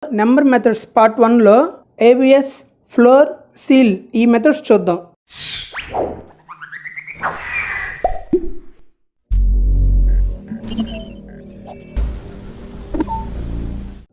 Number methods part 1లో ABS, floor, ceil ఈ methods చూద్దాం.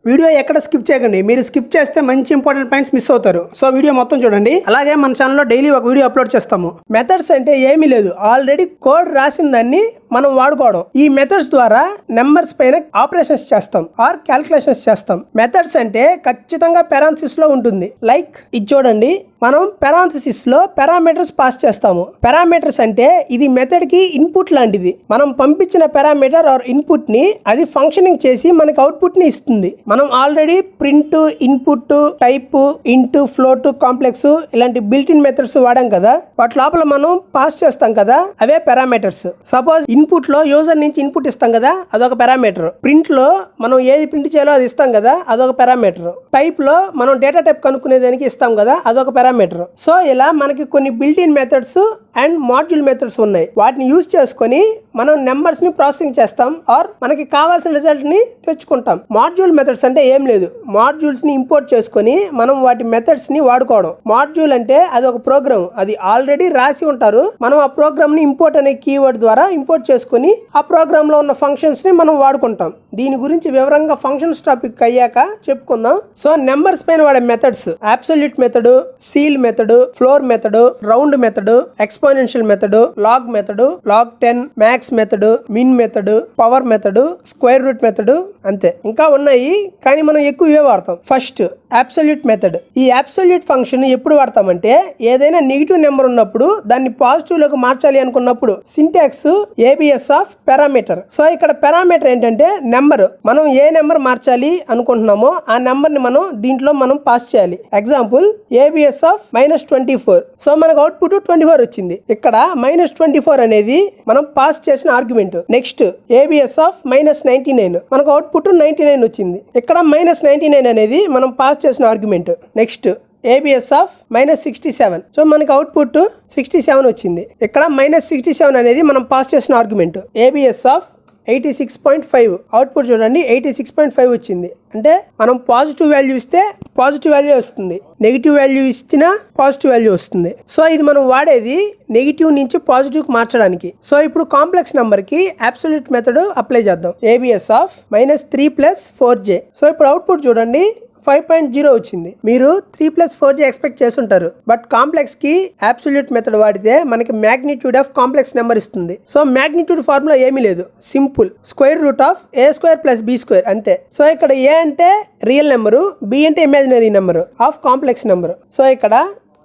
వీడియో ఎక్కడ స్కిప్ చేయకండి. మీరు స్కిప్ చేస్తే మంచి ఇంపార్టెంట్ పాయింట్స్ మిస్ అవుతారు. సో వీడియో మొత్తం చూడండి. అలాగే మన ఛానల్లో డైలీ ఒక వీడియో అప్లోడ్ చేస్తాము. మెథడ్స్ అంటే ఏమీ లేదు, ఆల్రెడీ కోడ్ రాసిన దాన్ని మనం వాడుకోవడం. ఈ మెథడ్స్ ద్వారా నెంబర్స్ పైన ఆపరేషన్స్ చేస్తాం ఆర్ క్యాల్కులేషన్స్ చేస్తాం. మెథడ్స్ అంటే ఖచ్చితంగా పెరాన్సిస్ లో ఉంటుంది. లైక్ ఇది చూడండి, మనం పెరాన్సిస్ లో పారామీటర్స్ పాస్ చేస్తాము. పారామీటర్స్ అంటే ఇది మెథడ్ కి ఇన్పుట్ లాంటిది. మనం పంపించిన పారామీటర్ ఆర్ ఇన్పుట్ ని అది ఫంక్షనింగ్ చేసి మనకి అవుట్పుట్ ని ఇస్తుంది. మనం ఆల్రెడీ ప్రింట్, ఇన్పుట్, టైప్, ఇంట్, ఫ్లోట్, కాంప్లెక్స్ ఇలాంటి బిల్ట్ ఇన్ మెథడ్స్ వాడాం కదా. వాటి లోపల మనం పాస్ చేస్తాం కదా, అవే పారామీటర్స్. సపోజ్ ఇన్పుట్ లో యూజర్ నుంచి ఇన్పుట్ ఇస్తాం కదా, అదొక పారామీటర్. ప్రింట్ లో మనం ఏది ప్రింట్ చేయాలో అది ఇస్తాం కదా, అదొక పారామీటర్. టైప్ లో మనం డేటా టైప్ కనుక్కునే దానికి ఇస్తాం కదా, అదొక పారామీటర్. సో ఇలా మనకి కొన్ని built in methods and module methods ఉన్నాయి. వాటిని యూజ్ చేసుకొని మనం నెంబర్స్ ని ప్రాసెసింగ్ చేస్తాం ఆర్ మనకి కావాల్సిన రిజల్ట్ ని తెచ్చుకుంటాం. మాడ్యూల్ మెథడ్స్ అంటే ఏం లేదు, మాడ్యూల్స్ ని ఇంపోర్ట్ చేసుకొని మనం వాటి మెథడ్స్ ని వాడుకోవడం. మాడ్యూల్ అంటే అది ఒక ప్రోగ్రామ్, అది ఆల్రెడీ రాసి ఉంటారు. మనం ఆ ప్రోగ్రామ్ ని ఇంపోర్ట్ అనే కీవర్డ్ ద్వారా ఇంపోర్ట్ చేసుకొని ఆ ప్రోగ్రామ్ లో ఉన్న ఫంక్షన్స్ ని మనం వాడుకుంటాం. దీని గురించి వివరంగా ఫంక్షన్స్ టాపిక్ అయ్యాక చెప్పుకుందాం. సో నెంబర్స్ పైన వాడే methods absolute method, ceil method, floor method, round method, exponential method, log method, log 10, max method, min method, power method, square root method, అంతే. ఇంకా ఉన్నాయి కానీ మనం ఎక్కువ ఇవే వాడతాం. First absolute method. ఈ అబ్సల్యూట్ ఫంక్షన్ ఎప్పుడు వాడతామంటే ఏదైనా నెగిటివ్ నెంబర్ ఉన్నప్పుడు దాన్ని పాజిటివ్ లోకి మార్చాలి అనుకున్నప్పుడు. Syntax ABS of parameter. So ఇక్కడ పారామీటర్ ఏంటంటే నెంబర్. మనం ఏ నెంబర్ మార్చాలి అనుకుంటున్నామో ఆ నెంబర్ ని దీంట్లో మనం పాస్ చేయాలి. Example ABS of -24. సో మనకు అవుట్పుట్ 24 వచ్చింది. ఇక్కడ -24 అనేది మనం పాస్ చేసిన ఆర్గ్యుమెంట్. Next ABS of -99. మనకు అవుట్పుట్ 99 వచ్చింది. ఇక్కడ -99 అనేది మనం పాస్ చేసిన argument. Next ABS of -67. So మనకి అవుట్పుట్ 67 వచ్చింది. ఇక్కడ -67 అనేది మనం పాస్ చేసిన ఆర్గ్యుమెంట్. ABS of 86.5. అవుట్పుట్ చూడండి 86.5 వచ్చింది. అంటే మనం పాజిటివ్ వాల్యూ ఇస్తే పాజిటివ్ వాల్యూ వస్తుంది, నెగిటివ్ వాల్యూ ఇచ్చినా పాజిటివ్ వాల్యూ వస్తుంది. సో ఇది మనం వాడేది నెగిటివ్ నుంచి పాజిటివ్ కి మార్చడానికి. సో ఇప్పుడు కాంప్లెక్స్ నెంబర్ కి అబ్సల్యూట్ మెథడ్ అప్లై చేద్దాం. ABS of -3 + 4j. సో ఇప్పుడు అవుట్పుట్ చూడండి 5.0 వచ్చింది. మీరు 3 + 4j ఎక్స్పెక్ట్ చేస్తుంటారు, బట్ కాంప్లెక్స్ కి అబ్సల్యూట్ మెథడ్ వాడితే మనకి మ్యాగ్నిట్యూడ్ ఆఫ్ కాంప్లెక్స్ నెంబర్ ఇస్తుంది. సో మ్యాగ్నిట్యూడ్ ఫార్ములా ఏమీ లేదు, simple square root of a² + b², అంతే. సో ఇక్కడ ఏ అంటే రియల్ నెంబరు, బి అంటే imaginary number of complex number. So ఇక్కడ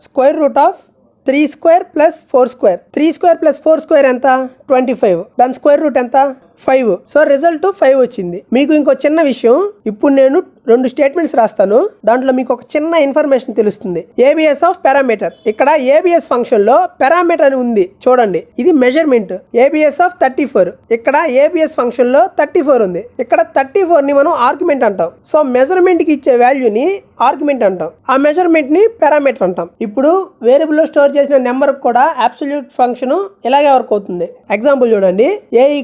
స్క్వేర్ రూట్ ఆఫ్ 3² + 4². 3² + 4² ఎంత? 25. దాని స్క్వేర్ రూట్ ఎంత? 5. సో రిజల్ట్ 5 వచ్చింది. మీకు ఇంకో చిన్న విషయం, ఇప్పుడు నేను 2 స్టేట్మెంట్స్ రాస్తాను, దాంట్లో మీకు ఒక చిన్న ఇన్ఫర్మేషన్ తెలుస్తుంది. ABS of parameter. ఇక్కడ ఏబిఎస్ ఫంక్షన్ లో పారామీటర్ అని ఉంది చూడండి, ఇది మెజర్మెంట్. ABS of 34. ఇక్కడ ఏబిఎస్ ఫంక్షన్ లో 34 ఉంది. ఇక్కడ 34 ని మనం ఆర్గ్యుమెంట్ అంటాం. సో మెజర్మెంట్ కి ఇచ్చే వాల్యూని ఆర్గ్యుమెంట్ అంటాం, ఆ మెజర్మెంట్ ని పారామీటర్ అంటాం. ఇప్పుడు వేరియబుల్ లో స్టోర్ చేసిన నెంబర్ కూడా అబ్సల్యూట్ ఫంక్షన్ ఇలాగే వర్క్ అవుతుంది. ఎగ్జాంపుల్ చూడండి, a =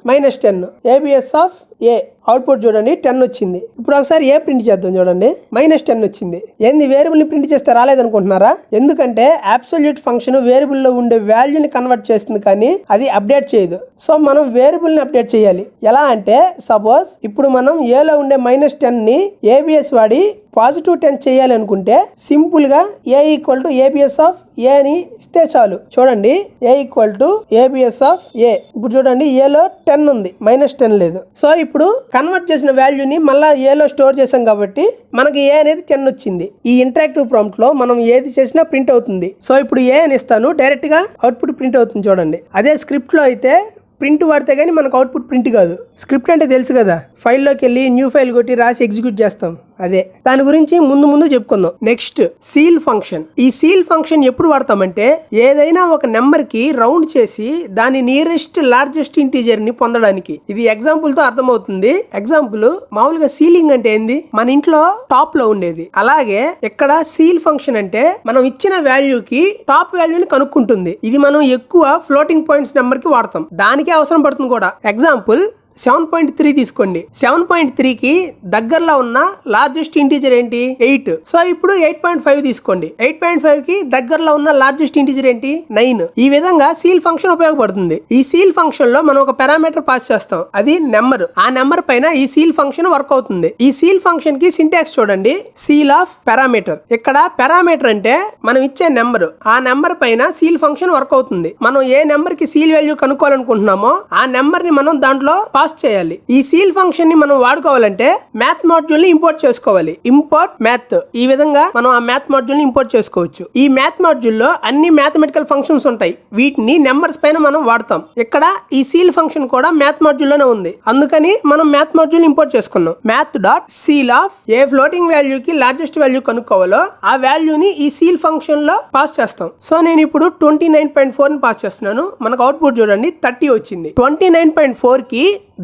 -10. ABS of A. Output చూడండి 10 వచ్చింది. ఇప్పుడు ఒకసారి ఏ ప్రింట్ చేద్దాం చూడండి, -10 వచ్చింది. ఏంది వేరియబుల్ ని ప్రింట్ చేస్తే రాలేదనుకుంటున్నారా? ఎందుకంటే అబ్సల్యూట్ ఫంక్షన్ వేరియబుల్ లో ఉండే వాల్యూని కన్వర్ట్ చేస్తుంది కానీ అది అప్డేట్ చేయదు. సో మనం వేరియబుల్ ని అప్డేట్ చేయాలి. ఎలా అంటే సపోజ్ ఇప్పుడు మనం ఏలో ఉండే -10 ని ఏబిఎస్ వాడి +10 చేయాలి అనుకుంటే సింపుల్ గా a = ఏబిఎస్ ఆఫ్ ఏ అని ఇస్తే చాలు. చూడండి a = ఏబిఎస్ ఆఫ్ ఏ. ఇప్పుడు చూడండి ఏలో 10 ఉంది, -10 లేదు. సో ఇప్పుడు కన్వర్ట్ చేసిన వాల్యూని మళ్ళీ ఏలో స్టోర్ చేసాం కాబట్టి మనకి ఏ అనేది 10 వచ్చింది. ఈ ఇంటరాక్టివ్ ప్రాంప్ట్ లో మనం ఏది చేసినా ప్రింట్ అవుతుంది. సో ఇప్పుడు ఏ అని ఇస్తాను, డైరెక్ట్ గా అవుట్పుట్ ప్రింట్ అవుతుంది చూడండి. అదే స్క్రిప్ట్ లో అయితే ప్రింట్ వాడితే కానీ మనకు అవుట్పుట్ ప్రింట్ కాదు. స్క్రిప్ట్ అంటే తెలుసు కదా, ఫైల్లోకి వెళ్ళి న్యూ ఫైల్ కొట్టి రాసి ఎగ్జిక్యూట్ చేస్తాం, అదే. దాని గురించి ముందు చెప్పుకుందాం. Next seal function. ఈ సీల్ ఫంక్షన్ ఎప్పుడు వాడతామంటే ఏదైనా ఒక నెంబర్ కి రౌండ్ చేసి దాని నియరెస్ట్ లార్జెస్ట్ ఇంటీజర్ ని పొందడానికి. ఇది ఎగ్జాంపుల్ తో అర్థమవుతుంది. ఎగ్జాంపుల్ మామూలుగా సీలింగ్ అంటే ఏంది, మన ఇంట్లో టాప్ లో ఉండేది. అలాగే ఇక్కడ సీల్ ఫంక్షన్ అంటే మనం ఇచ్చిన వాల్యూకి టాప్ వాల్యూని కనుక్కుంటుంది. ఇది మనం ఎక్కువ ఫ్లోటింగ్ పాయింట్స్ నెంబర్ కి వాడతాం, దానికే అవసరం పడుతుంది కూడా. ఎగ్జాంపుల్ 7.3 తీసుకోండి. 7.3కి దగ్గరలో ఉన్న లార్జెస్ట్ ఇంటీజర్ ఏంటి? 8. సో ఇప్పుడు 8.5 తీసుకోండి. 8.5కి దగ్గరలో ఉన్న లార్జెస్ట్ ఇంటీజర్ ఏంటి? 9. ఈ విధంగా సీల్ ఫంక్షన్ ఉపయోగపడుతుంది. ఈ సీల్ ఫంక్షన్ లో మనం ఒక పారామీటర్ పాస్ చేస్తాం, అది నెంబర్. ఆ నెంబర్ పైన ఈ సీల్ ఫంక్షన్ వర్క్ అవుతుంది. ఈ సీల్ ఫంక్షన్ కి సింటాక్స్ చూడండి, సీల్ ఆఫ్ పారామీటర్. ఇక్కడ పారామీటర్ అంటే మనం ఇచ్చే నెంబర్, ఆ నెంబర్ పైన సీల్ ఫంక్షన్ వర్క్ అవుతుంది. మనం ఏ నెంబర్ కి సీల్ వాల్యూ కనుక్కోవాలనుకుంటున్నామో ఆ నెంబర్ ని మనం దాంట్లో పాస్ చేయాలి. ఈ సీల్ ఫంక్షన్ ని మనం వాడుకోవాలంటే మ్యాథ్ మాడ్యూల్ ని ఇంపోర్ట్ చేసుకోవాలి. Import math. ఈ విధంగా మనం ఆ మ్యాథ్ మాడ్యూల్ ని ఇంపోర్ట్ చేసుకోవచ్చు. ఈ మ్యాథ్ మాడ్యూల్ లో అన్ని మ్యాథమెటికల్ ఫంక్షన్స్ ఉంటాయి. వీటిని నెంబర్స్ పైన మనం వాడతాం. ఇక్కడ ఈ సీల్ ఫంక్షన్ కూడా మ్యాథ్ మాడ్యూల్ లోనే ఉంది. అందుకని మనం మ్యాథ్ మాడ్యూల్ ఇంపోర్ట్ చేసుకున్నాం. Math dot seal of A floating value కి లార్జెస్ట్ వాల్యూ కనుక్కోవాలో ఆ వాల్యూని ఈ సీల్ ఫంక్షన్ లో పాస్ చేస్తాం. సో నేను ఇప్పుడు 29.4 ని పాస్ చేస్తున్నాను. మనకు అవుట్పుట్ చూడండి 30 వచ్చింది. 29.4 కి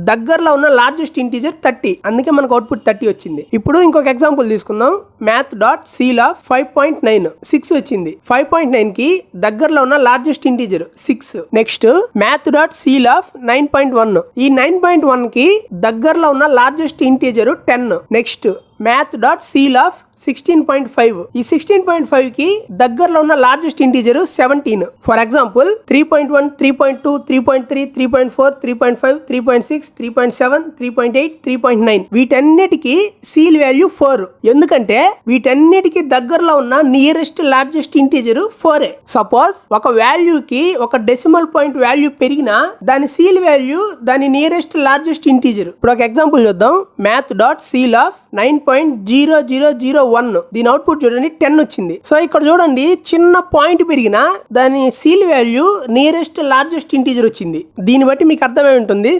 దగ్గరలో ఉన్న లార్జెస్ట్ ఇంటీజర్ 30, అందుకే మనకు అవుట్పుట్ 30 వచ్చింది. ఇప్పుడు ఇంకొక ఎగ్జాంపుల్ తీసుకుందాం. మ్యాథ్ డాట్ సీల్ ఆఫ్ 5.9 6 వచ్చింది. 5.9 కి దగ్గరలో ఉన్న largest integer 6. Next math dot seal of 9.1. ఈ 9.1 కి దగ్గరలో ఉన్న largest integer 10. Next math dot seal of 16.5. ఈ 16.5 కి దగ్గరలో ఉన్న లార్జెస్ట్ ఇంటీజర్ 17. ఫర్ ఎగ్జాంపుల్ 3.1 3.2 3.3 3.4 3.5 3.6 3.7 3.8 3.9 వీటన్నిటికి సీల్ వాల్యూ 4. ఎందుకంటే వీటన్నిటికి దగ్గరలో ఉన్న నియరెస్ట్ లార్జెస్ట్ ఇంటీజర్ 4. సపోజ్ ఒక వాల్యూకి ఒక డెసిమల్ పాయింట్ వాల్యూ పెరిగినా దాని సీల్ వాల్యూ దాని నియరెస్ట్ లార్జెస్ట్ ఇంటీజర్. ఇప్పుడు ఒక ఎగ్జాంపుల్ చూద్దాం. Math dot seal of 9.0001. దీని అవుట్పుట్ చూడండి 10 వచ్చింది. సో ఇక్కడ చూడండి చిన్న పాయింట్ పెరిగినా దాని seal value nearest largest integer వచ్చింది. దీన్ని బట్టి మీకు అర్థమై ఉంటుంది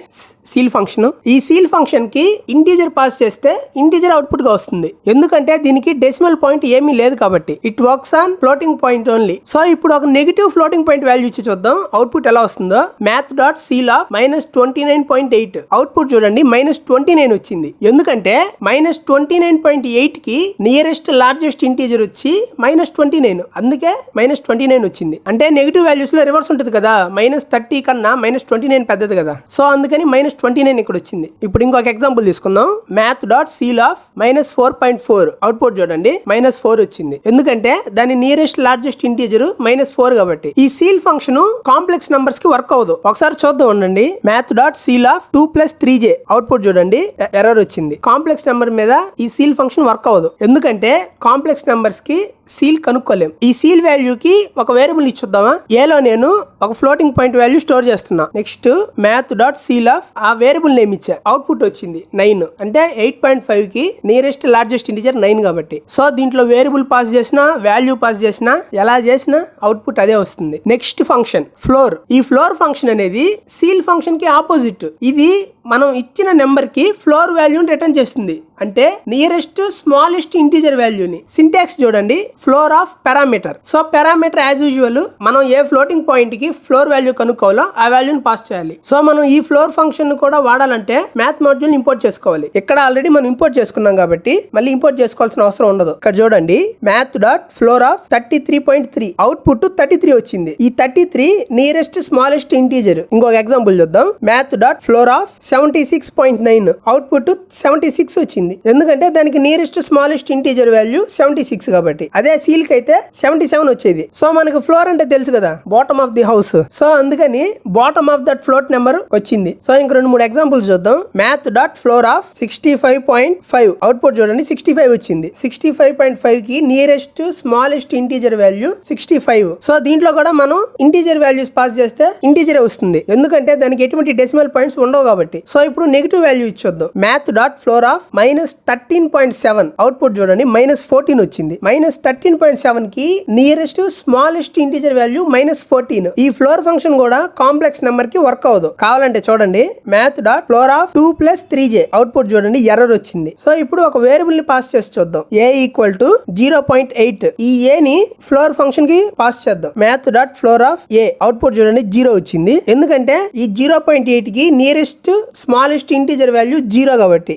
సీల్ ఫంక్షన్. ఈ సీల్ ఫంక్షన్ కి ఇంటీజర్ పాస్ చేస్తే ఇంటీజర్ అవుట్పుట్ గా వస్తుంది. ఎందుకంటే దీనికి డెసిమల్ పాయింట్ ఏమీ లేదు కాబట్టి. It works on floating point only. So ఇప్పుడు ఒక నెగిటివ్ ఫ్లోటింగ్ పాయింట్ వాల్యూ ఇచ్చి చూద్దాం అవుట్పుట్ ఎలా వస్తుందో. Math dot seal of -29.8. Output చూడండి -29 వచ్చింది. ఎందుకంటే -29.8 కి నియరెస్ట్ లార్జెస్ట్ ఇంటీజర్ వచ్చి -29, అందుకే -29 వచ్చింది. అంటే నెగిటివ్ వాల్యూస్ లో రివర్స్ ఉంటుంది కదా, -30 కన్నా -29 పెద్దది కదా. సో అందుకని -29 ఇక్కడ వచ్చింది. ఇప్పుడు ఇంకొక ఎగ్జాంపుల్ తీసుకుందాం. Math dot seal of -4.4. Output చూడండి -4 వచ్చింది. ఎందుకంటే దాని నియరెస్ట్ లార్జెస్ట్ ఇంటీజర్ -4 కాబట్టి. ఈ సీల్ ఫంక్షన్ కాంప్లెక్స్ నంబర్స్ కి వర్క్ అవ్వదు. ఒకసారి చూద్దాం ఉండండి. Math dot seal of 2 + 3j. Output చూడండి ఎర్రర్ వచ్చింది. కాంప్లెక్స్ నెంబర్ మీద ఈ సీల్ ఫంక్షన్ వర్క్ అవ్వదు. ఎందుకంటే కాంప్లెక్స్ నెంబర్స్ కి సీల్ కనుక్కోలేం. ఈ సీల్ వాల్యూకి ఒక వేరియబుల్ ఇచ్చుద్దామా. ఏలో నేను ఒక ఫ్లోటింగ్ పాయింట్ వాల్యూ స్టోర్ చేస్తున్నా. Next math dot seal of ఆ వేరియబుల్ నేమ్ ఇచ్చా. అవుట్పుట్ వచ్చింది 9. అంటే 8.5 కి నియరెస్ట్ లార్జెస్ట్ ఇంటీజర్ 9 కాబట్టి. సో దీంట్లో వేరియబుల్ పాస్ చేసినా వాల్యూ పాస్ చేసినా ఎలా చేసినా అవుట్పుట్ అదే వస్తుంది. Next function floor. ఈ ఫ్లోర్ ఫంక్షన్ అనేది సీల్ ఫంక్షన్ కి ఆపోజిట్. ఇది మనం ఇచ్చిన నెంబర్ కి ఫ్లోర్ వాల్యూని రిటర్న్ చేస్తుంది. అంటే నియరెస్ట్ స్మాలెస్ట్ ఇంటీజర్ వాల్యూని. సింటాక్స్ చూడండి, floor of parameter. So parameter as usual మనం ఏ ఫ్లోటింగ్ పాయింట్ కి ఫ్లోర్ వాల్యూ కనుక్కోవాలో ఆ వాల్యూని పాస్ చేయాలి. సో మనం ఈ ఫ్లోర్ ఫంక్షన్ కూడా వాడాలంటే మ్యాథ్ మాడ్యూల్ ఇంపోర్ట్ చేసుకోవాలి. ఇక్కడ ఆల్రెడీ మనం ఇంపోర్ట్ చేసుకున్నాం కాబట్టి మళ్ళీ ఇంపోర్ట్ చేసుకోవాల్సిన అవసరం ఉండదు. ఇక్కడ చూడండి math dot floor of 33.3. Output 33 వచ్చింది. ఈ 33 నియరెస్ట్ స్మాలెస్ట్ ఇంటీజర్. ఇంకొక ఎగ్జాంపుల్ చూద్దాం. Math dot floor of 76.9. Output 76 వచ్చింది. ఎందుకంటే దానికి నియరెస్ట్ స్మాలెస్ట్ ఇంటీజర్ వాల్యూ 76 కాబట్టి. అదే సీల్ కి అయితే 77 వచ్చేది. సో మనకు ఫ్లోర్ అంటే తెలుసు కదా, bottom of the house. So అందుకని bottom of that float number వచ్చింది. సో ఇంక 2-3 ఎగ్జాంపుల్స్ చూద్దాం. Math dot floor of 65.5. Output చూడండి 65 వచ్చింది. 65.5 కి nearest smallest integer value 65. So దీంట్లో కూడా మనం ఇంటీజర్ వాల్యూస్ పాస్ చేస్తే ఇంటీజర్ వస్తుంది. ఎందుకంటే దానికి ఎటువంటి డెసిమల్ పాయింట్స్ ఉండవు కాబట్టి. సో ఇప్పుడు నెగిటివ్ వాల్యూ ఇచ్చొద్దాం. Math dot floor of -13.7. Output చూడండి -14 వచ్చింది. -13.7 కి నియరెస్ట్ స్మాలెస్ట్ ఇంటీజర్ వాల్యూ -14. ఈ ఫ్లోర్ ఫంక్షన్ కూడా కాంప్లెక్స్ నెంబర్ కి వర్క్ అవ్వదు. కావాలంటే చూడండి math dot floor of 2 + 3j. Output చూడండి ఎర్రర్ వచ్చింది. సో ఇప్పుడు ఒక వేరియబుల్ ని పాస్ చేసి చూద్దాం. a = 0.8. ఈ a ని ఫ్లోర్ ఫంక్షన్ కి పాస్ చేద్దాం. Math dot floor of a. Output చూడండి 0 వచ్చింది. ఎందుకంటే ఈ 0.8 కి నియరెస్ట్ స్మాలెస్ట్ ఇంటీజర్ వాల్యూ 0 కాబట్టి.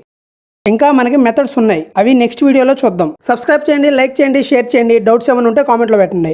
ఇంకా మనకి మెథడ్స్ ఉన్నాయి, అవి నెక్స్ట్ వీడియోలో చూద్దాం. సబ్స్క్రైబ్ చేయండి, లైక్ చేయండి, షేర్ చేయండి. డౌట్స్ ఏమైనా ఉంటే కామెంట్లో పెట్టండి.